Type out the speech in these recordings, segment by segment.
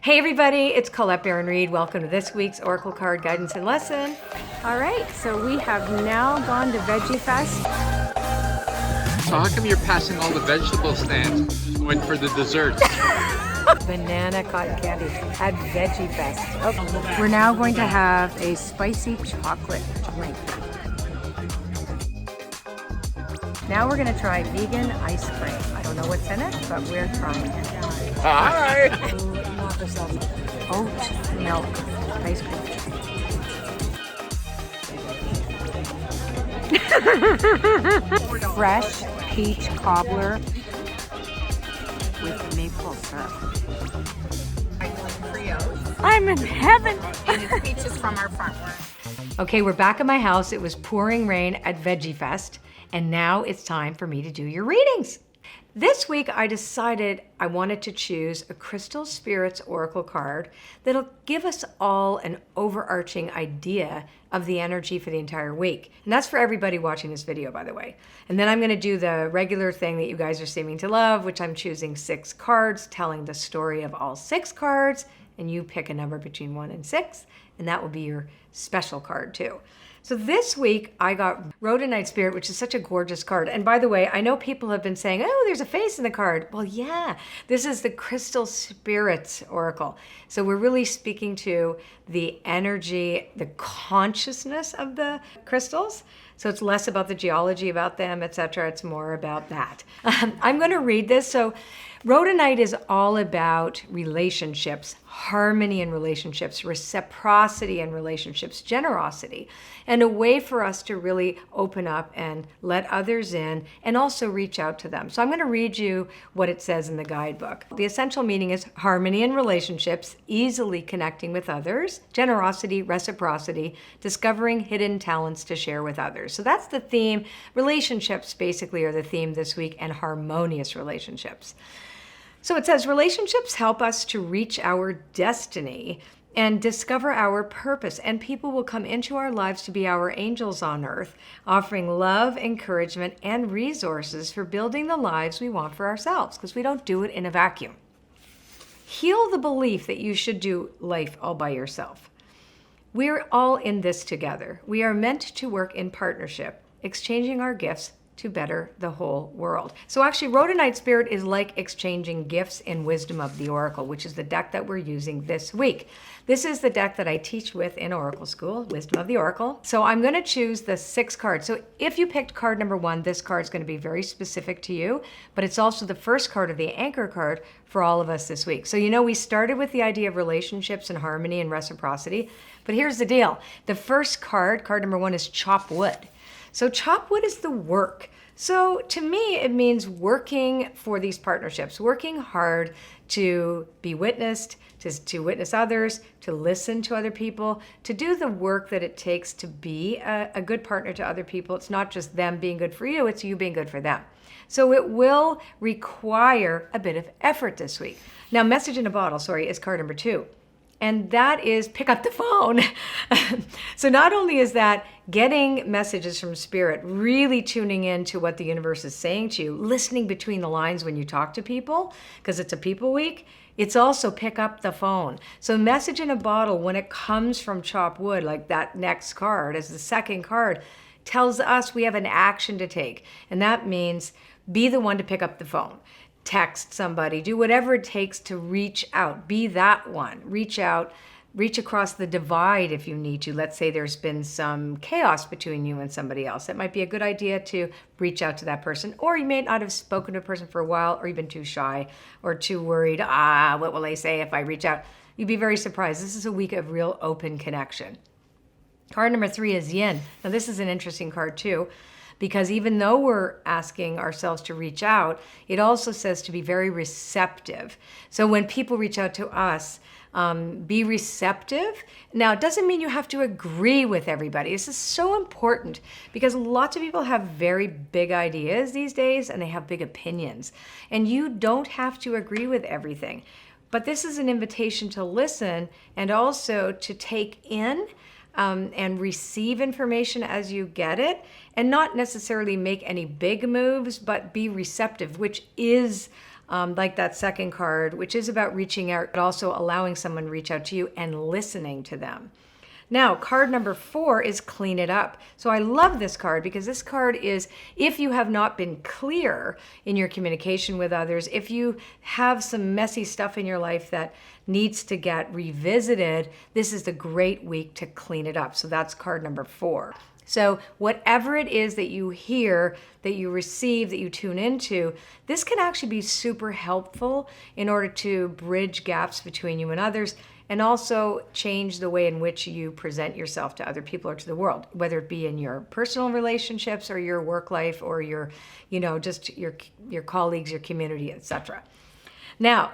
Hey everybody, it's Colette Baron-Reid. Welcome to this week's Oracle Card Guidance and Lesson. All right, so we have now gone to Veggie Fest. So how come you're passing all the vegetable stands going for the desserts? Banana cotton candy at Veggie Fest. Oh, we're now going to have a spicy chocolate drink. Now we're going to try vegan ice cream. I don't know what's in it, but we're trying it. Hi! Oat milk ice cream. Fresh peach cobbler with maple syrup. I'm in heaven. And it's peaches from our farm. Okay, we're back at my house. It was pouring rain at Veggie Fest, and now it's time for me to do your readings. This week, I decided I wanted to choose a Crystal Spirits Oracle card that'll give us all an overarching idea of the energy for the entire week. And that's for everybody watching this video, by the way. And then I'm going to do the regular thing that you guys are seeming to love, which I'm choosing 6 cards, telling the story of all 6 cards, and you pick a number between 1 and 6, and that will be your special card too. So this week I got Rhodonite Spirit, which is such a gorgeous card. And by the way, I know people have been saying, oh, there's a face in the card. Well, yeah, this is the Crystal Spirits Oracle. So we're really speaking to the energy, the consciousness of the crystals. So it's less about the geology about them, etc. It's more about that. I'm going to read this. So Rhodonite is all about relationships, harmony in relationships, reciprocity in relationships, generosity, and a way for us to really open up and let others in and also reach out to them. So I'm going to read you what it says in the guidebook. The essential meaning is harmony in relationships, easily connecting with others, generosity, reciprocity, discovering hidden talents to share with others. So that's the theme. Relationships basically are the theme this week, and harmonious relationships. So it says, relationships help us to reach our destiny and discover our purpose, and people will come into our lives to be our angels on earth, offering love, encouragement, and resources for building the lives we want for ourselves, because we don't do it in a vacuum. Heal the belief that you should do life all by yourself. We're all in this together. We are meant to work in partnership, exchanging our gifts to better the whole world. So actually, Rhodonite Spirit is like exchanging gifts in Wisdom of the Oracle, which is the deck that we're using this week. This is the deck that I teach with in Oracle School, Wisdom of the Oracle. So I'm going to choose the 6 cards. So if you picked card number 1, this card is going to be very specific to you, but it's also the first card of the anchor card for all of us this week. So you know, we started with the idea of relationships and harmony and reciprocity, but here's the deal. The first card, card number 1, is chop wood. So chop wood is the work. So to me, it means working for these partnerships, working hard to be witnessed, to witness others, to listen to other people, to do the work that it takes to be a good partner to other people. It's not just them being good for you, it's you being good for them. So it will require a bit of effort this week. Now, message in a bottle, is card number 2. And that is pick up the phone. So not only is that getting messages from Spirit, really tuning into what the universe is saying to you, listening between the lines when you talk to people, because it's a people week, it's also pick up the phone. So message in a bottle, when it comes from chop wood, like that next card as the second card, tells us we have an action to take. And that means be the one to pick up the phone. Text somebody, do whatever it takes to reach out. Be that one. Reach out, reach across the divide if you need to. Let's say there's been some chaos between you and somebody else. It might be a good idea to reach out to that person, or you may not have spoken to a person for a while, or you've been too shy or too worried. What will they say if I reach out? You'd be very surprised. This is a week of real open connection. Card number 3 is Yin. Now this is an interesting card too, because even though we're asking ourselves to reach out, it also says to be very receptive. So when people reach out to us, be receptive. Now, it doesn't mean you have to agree with everybody. This is so important because lots of people have very big ideas these days and they have big opinions. And you don't have to agree with everything. But this is an invitation to listen and also to take in and receive information as you get it, and not necessarily make any big moves, but be receptive, which is like that second card, which is about reaching out, but also allowing someone to reach out to you and listening to them. Now, card number 4 is clean it up. So I love this card because this card is, if you have not been clear in your communication with others, if you have some messy stuff in your life that needs to get revisited, this is the great week to clean it up. So that's card number 4. So whatever it is that you hear, that you receive, that you tune into, this can actually be super helpful in order to bridge gaps between you and others, and also change the way in which you present yourself to other people or to the world, whether it be in your personal relationships or your work life or your, just your colleagues, your community, etc. Now,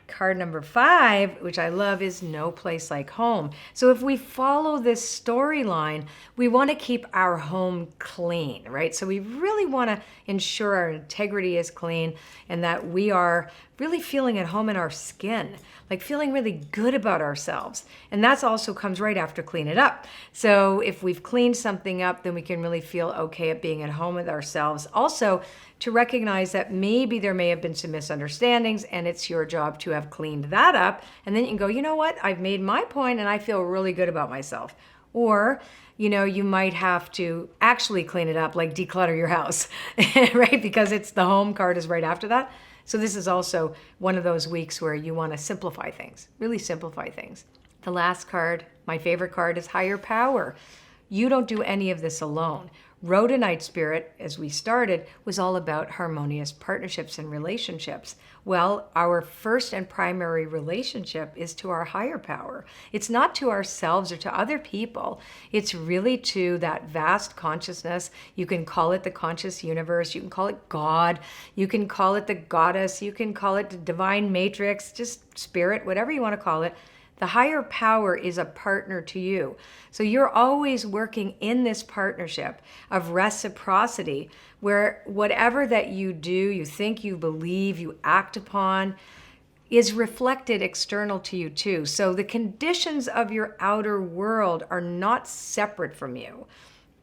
card number 5, which I love, is no place like home. So if we follow this storyline, we want to keep our home clean, right? So we really want to ensure our integrity is clean and that we are really feeling at home in our skin, like feeling really good about ourselves. And that's also comes right after clean it up. So if we've cleaned something up, then we can really feel okay at being at home with ourselves. Also, to recognize that maybe there may have been some misunderstandings and it's your job to have cleaned that up. And then you can go, you know what? I've made my point and I feel really good about myself. Or, you might have to actually clean it up, like declutter your house, right? Because it's the home card is right after that. So this is also one of those weeks where you want to simplify things, really simplify things. The last card, my favorite card, is higher power. You don't do any of this alone. Rhodonite spirit, as we started, was all about harmonious partnerships and relationships. Well, our first and primary relationship is to our higher power. It's not to ourselves or to other people. It's really to that vast consciousness. You can call it the conscious universe. You can call it God. You can call it the goddess. You can call it the divine matrix, just spirit, whatever you want to call it. The higher power is a partner to you. So you're always working in this partnership of reciprocity where whatever that you do, you think, you believe, you act upon is reflected external to you too. So the conditions of your outer world are not separate from you.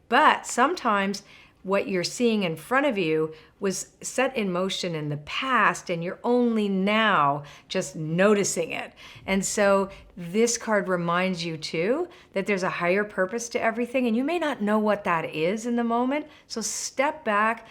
But sometimes what you're seeing in front of you was set in motion in the past and you're only now just noticing it. And so this card reminds you too that there's a higher purpose to everything and you may not know what that is in the moment. So step back,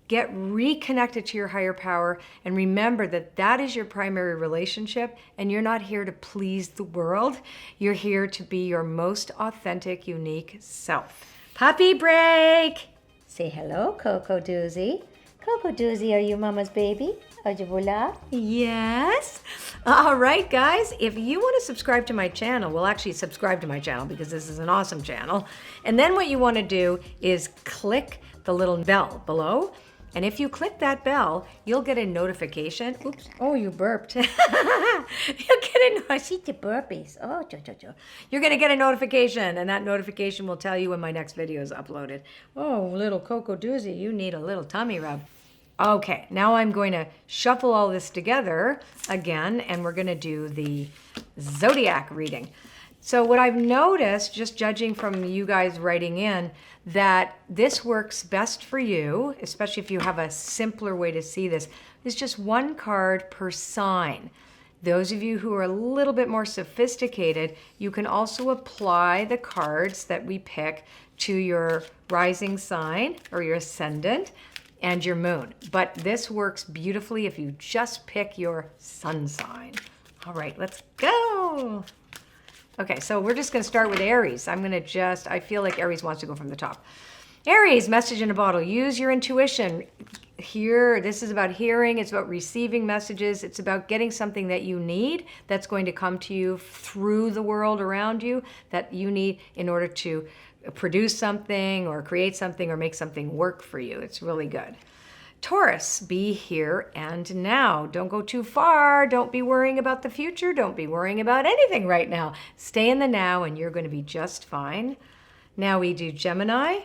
get reconnected to your higher power, and remember that that is your primary relationship and you're not here to please the world. You're here to be your most authentic, unique self. Puppy break! Say hello, Coco Doozy. Coco Doozy, are you Mama's baby? Ajabula? Yes. All right, guys. If you want to subscribe to my channel, well, actually subscribe to my channel because this is an awesome channel. And then what you want to do is click the little bell below. And if you click that bell, you'll get a notification. Oops. Oh, you burped. You'll get a I see the burpees. Oh, jo. You're going to get a notification, and that notification will tell you when my next video is uploaded. Oh, little Coco Doozy, you need a little tummy rub. Okay, now I'm going to shuffle all this together again, and we're going to do the Zodiac reading. So what I've noticed, just judging from you guys writing in, that this works best for you, especially if you have a simpler way to see this, is just one card per sign. Those of you who are a little bit more sophisticated, you can also apply the cards that we pick to your rising sign or your ascendant and your moon. But this works beautifully if you just pick your sun sign. All right, let's go. Okay, so we're just going to start with Aries. I feel like Aries wants to go from the top. Aries, message in a bottle. Use your intuition. This is about hearing. It's about receiving messages. It's about getting something that you need that's going to come to you through the world around you that you need in order to produce something or create something or make something work for you. It's really good. Taurus, be here and now. Don't go too far. Don't be worrying about the future. Don't be worrying about anything right now. Stay in the now and you're going to be just fine. Now we do Gemini.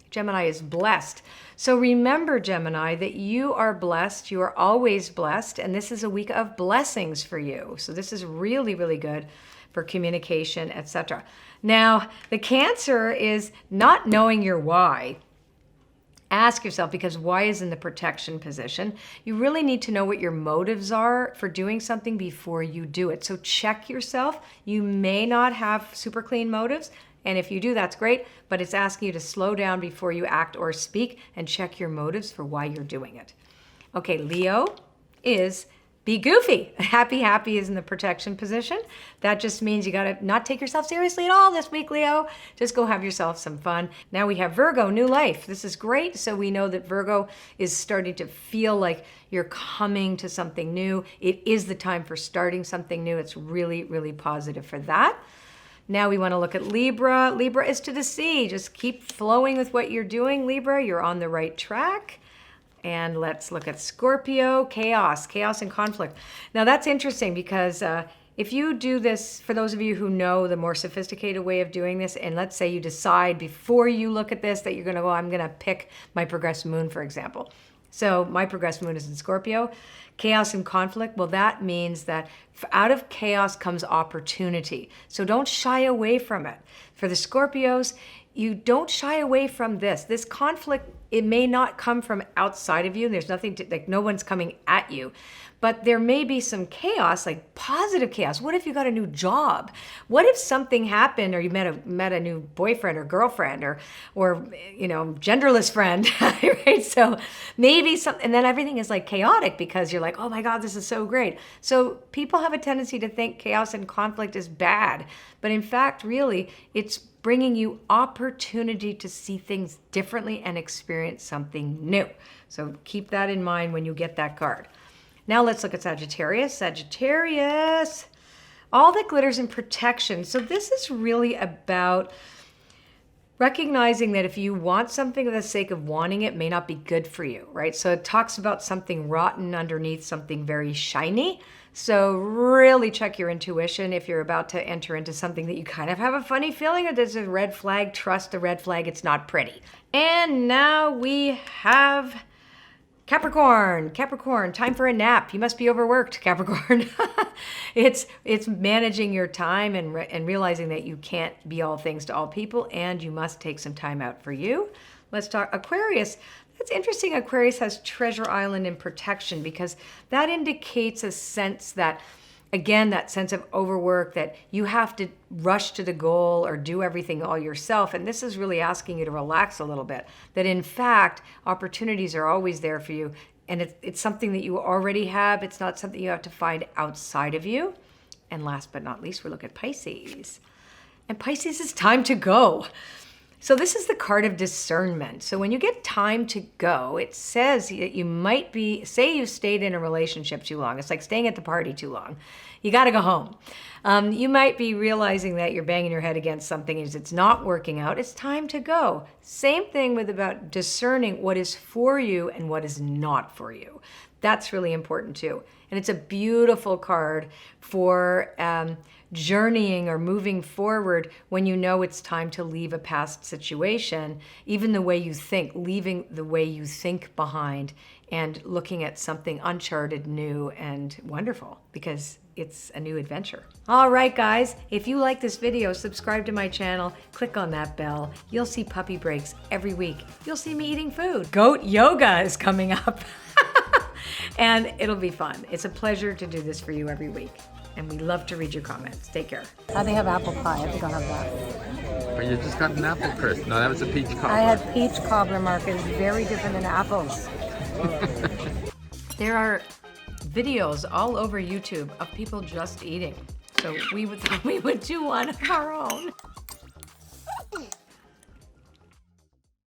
Gemini is blessed. So remember, Gemini, that you are blessed. You are always blessed. And this is a week of blessings for you. So this is really, really good for communication, etc. Now, the Cancer is not knowing your why. Ask yourself, because why is in the protection position? You really need to know what your motives are for doing something before you do it. So check yourself. You may not have super clean motives, and if you do, that's great, but it's asking you to slow down before you act or speak and check your motives for why you're doing it. Okay, Leo is be goofy. Happy is in the protection position. That just means you gotta not take yourself seriously at all this week, Leo. Just go have yourself some fun. Now we have Virgo, new life. This is great. So we know that Virgo is starting to feel like you're coming to something new. It is the time for starting something new. It's really, really positive for that. Now we want to look at Libra. Libra is to the sea. Just keep flowing with what you're doing, Libra. You're on the right track. And let's look at Scorpio, chaos and conflict. Now that's interesting because if you do this, for those of you who know the more sophisticated way of doing this, and let's say you decide before you look at this that you're gonna go, I'm gonna pick my progressed moon, for example. So my progressed moon is in Scorpio, chaos and conflict. Well, that means that out of chaos comes opportunity. So don't shy away from it. For the Scorpios, you don't shy away from this. This conflict, it may not come from outside of you. There's nothing to, like, no one's coming at you. But there may be some chaos, like positive chaos. What if you got a new job? What if something happened, or you met a new boyfriend or girlfriend, or you know, genderless friend, right? So maybe something, and then everything is like chaotic because you're like, oh my God, this is so great. So people have a tendency to think chaos and conflict is bad, but in fact, really, it's bringing you opportunity to see things differently and experience something new. So keep that in mind when you get that card. Now let's look at Sagittarius. Sagittarius, all that glitters in protection. So this is really about recognizing that if you want something for the sake of wanting it, may not be good for you, right? So it talks about something rotten underneath something very shiny. So really check your intuition if you're about to enter into something that you kind of have a funny feeling, or there's a red flag. Trust the red flag, it's not pretty. And now we have Capricorn, time for a nap. You must be overworked, Capricorn. It's managing your time and realizing that you can't be all things to all people, and you must take some time out for you. Let's talk Aquarius. That's interesting. Aquarius has Treasure Island in protection because that indicates a sense that, again, that sense of overwork, that you have to rush to the goal or do everything all yourself. And this is really asking you to relax a little bit. That in fact, opportunities are always there for you. And it's something that you already have. It's not something you have to find outside of you. And last but not least, we look at Pisces. And Pisces is time to go. So this is the card of discernment. So when you get time to go, it says that you might be, say you stayed in a relationship too long. It's like staying at the party too long. You got to go home. You might be realizing that you're banging your head against something and it's not working out. It's time to go. Same thing with about discerning what is for you and what is not for you. That's really important too. And it's a beautiful card for journeying or moving forward when you know it's time to leave a past situation, even the way you think, leaving the way you think behind and looking at something uncharted, new, and wonderful because it's a new adventure. All right, guys, if you like this video, subscribe to my channel, click on that bell. You'll see puppy breaks every week. You'll see me eating food. Goat yoga is coming up. And it'll be fun. It's a pleasure to do this for you every week. And we love to read your comments. Take care. They have apple pie. I think I'll have that. But you just got an apple crisp. No, that was a peach cobbler. I had peach cobbler, Mark. It's very different than apples. There are videos all over YouTube of people just eating. So we would do one of our own.